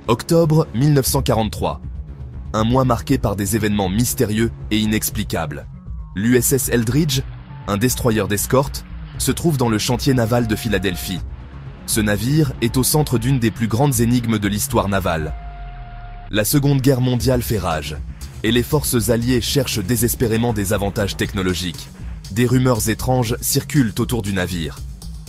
Octobre 1943. Un mois marqué par des événements mystérieux et inexplicables. L'USS Eldridge, un destroyer d'escorte, se trouve dans le chantier naval de Philadelphie. Ce navire est au centre d'une des plus grandes énigmes de l'histoire navale. La Seconde Guerre mondiale fait rage, et les forces alliées cherchent désespérément des avantages technologiques. Des rumeurs étranges circulent autour du navire.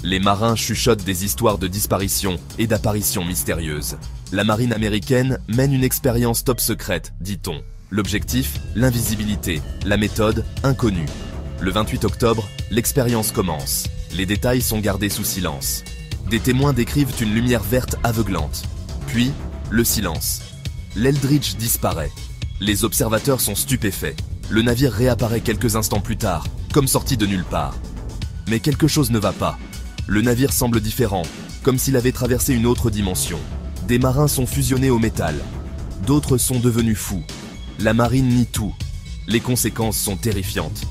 Les marins chuchotent des histoires de disparitions et d'apparitions mystérieuses. La marine américaine mène une expérience top secrète, dit-on. L'objectif, l'invisibilité, la méthode, inconnue. Le 28 octobre, l'expérience commence. Les détails sont gardés sous silence. Des témoins décrivent une lumière verte aveuglante. Puis, le silence. L'Eldridge disparaît. Les observateurs sont stupéfaits. Le navire réapparaît quelques instants plus tard, comme sorti de nulle part. Mais quelque chose ne va pas. Le navire semble différent, comme s'il avait traversé une autre dimension. Des marins sont fusionnés au métal. D'autres sont devenus fous. La marine nie tout. Les conséquences sont terrifiantes.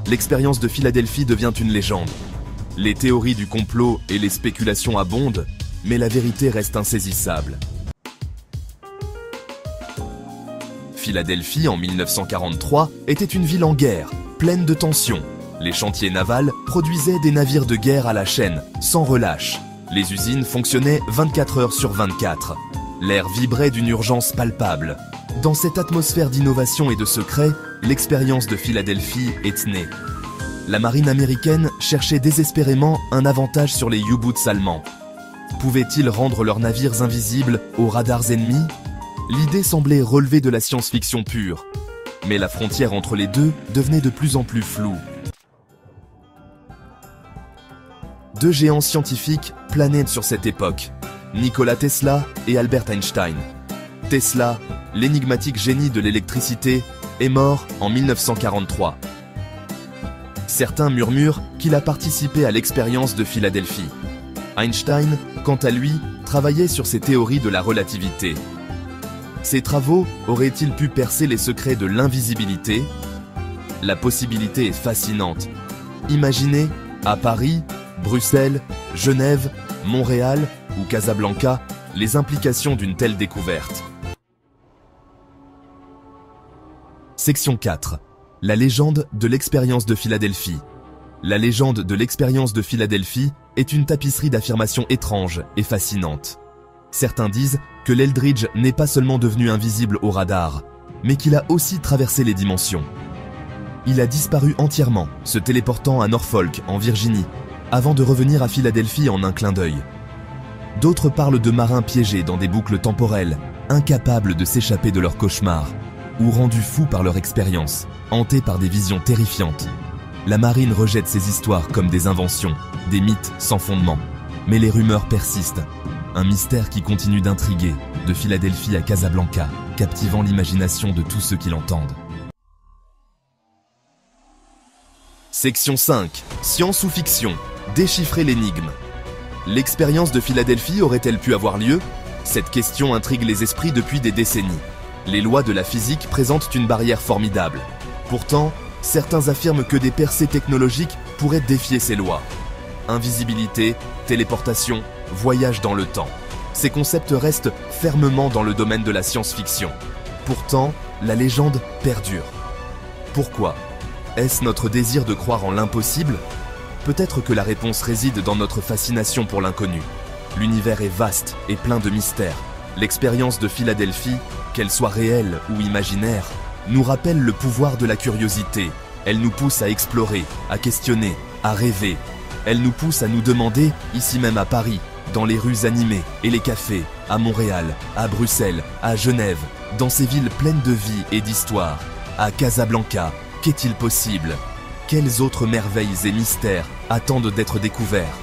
L'expérience de Philadelphie devient une légende. Les théories du complot et les spéculations abondent, mais la vérité reste insaisissable. Philadelphie, en 1943, était une ville en guerre, pleine de tensions. Les chantiers navals produisaient des navires de guerre à la chaîne, sans relâche. Les usines fonctionnaient 24 heures sur 24. L'air vibrait d'une urgence palpable. Dans cette atmosphère d'innovation et de secret, l'expérience de Philadelphie est née. La marine américaine cherchait désespérément un avantage sur les U-boots allemands. Pouvaient-ils rendre leurs navires invisibles aux radars ennemis? L'idée semblait relever de la science-fiction pure. Mais la frontière entre les deux devenait de plus en plus floue. Deux géants scientifiques planaient sur cette époque, Nikola Tesla et Albert Einstein. Tesla, l'énigmatique génie de l'électricité, est mort en 1943. Certains murmurent qu'il a participé à l'expérience de Philadelphie. Einstein, quant à lui, travaillait sur ses théories de la relativité. Ses travaux auraient-ils pu percer les secrets de l'invisibilité? La possibilité est fascinante. Imaginez, à Paris, Bruxelles, Genève, Montréal ou Casablanca, les implications d'une telle découverte. Section 4. La légende de l'expérience de Philadelphie. La légende de l'expérience de Philadelphie est une tapisserie d'affirmations étranges et fascinantes. Certains disent que l'Eldridge n'est pas seulement devenu invisible au radar, mais qu'il a aussi traversé les dimensions. Il a disparu entièrement, se téléportant à Norfolk, en Virginie, avant de revenir à Philadelphie en un clin d'œil. D'autres parlent de marins piégés dans des boucles temporelles, incapables de s'échapper de leurs cauchemars, ou rendus fous par leur expérience, hantés par des visions terrifiantes. La marine rejette ces histoires comme des inventions, des mythes sans fondement. Mais les rumeurs persistent. Un mystère qui continue d'intriguer, de Philadelphie à Casablanca, captivant l'imagination de tous ceux qui l'entendent. Section 5. Science ou fiction? Déchiffrer l'énigme. L'expérience de Philadelphie aurait-elle pu avoir lieu? Cette question intrigue les esprits depuis des décennies. Les lois de la physique présentent une barrière formidable. Pourtant, certains affirment que des percées technologiques pourraient défier ces lois. Invisibilité, téléportation, voyage dans le temps. Ces concepts restent fermement dans le domaine de la science-fiction. Pourtant, la légende perdure. Pourquoi? Est-ce notre désir de croire en l'impossible? Peut-être que la réponse réside dans notre fascination pour l'inconnu. L'univers est vaste et plein de mystères. L'expérience de Philadelphie, qu'elle soit réelle ou imaginaire, nous rappelle le pouvoir de la curiosité. Elle nous pousse à explorer, à questionner, à rêver. Elle nous pousse à nous demander, ici même à Paris, dans les rues animées et les cafés, à Montréal, à Bruxelles, à Genève, dans ces villes pleines de vie et d'histoire, à Casablanca, qu'est-il possible? Quelles autres merveilles et mystères attendent d'être découverts?